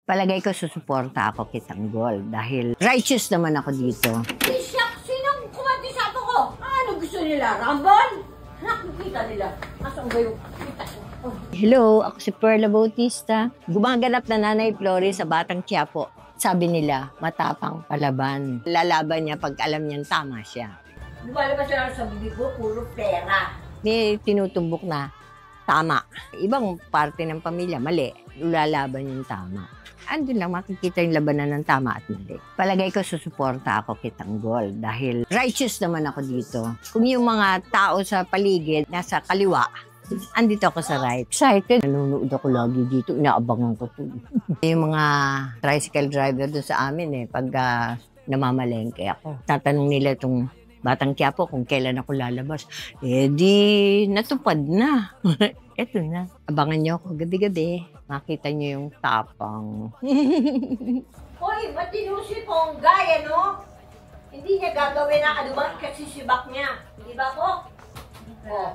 Palagay ko susuporta ako kay Tanggol dahil righteous naman ako dito. Siyak, sinong kumantisato ko? Ano gusto nila? Rambon? Nakikita nila. Asan ba yung kita ko? Oh. Hello, ako si Perla Bautista. Gumaganap na Nanay Flores sa Batang Quiapo. Sabi nila, matapang palaban. Lalaban niya pag alam niyang tama siya. Lumalabas lang sa bibig ko, puro pera. May tinutumbok na tama. Ibang parte ng pamilya, mali. Lalaban yung tama. Andun lang makikita yung labanan ng tama at mali. Palagay ko susuporta ako kay Tanggol dahil righteous naman ako dito. Kung yung mga tao sa paligid nasa kaliwa, andito ako sa right. Excited. Nanonood ako lagi dito. Inaabangan ko to. Yung mga tricycle driver doon sa amin pag namamalengke ako. Tatanong nila itong Batang Quiapo kung kailan ako lalabas. Di natupad na. Eto na. Abangan niyo ako gabi-gabi. Makita niyo yung tapang. Hoy, matino si Ponggay, ano? Hindi niya gagawin na anumang kasi sibak niya. Di ba po? Oh.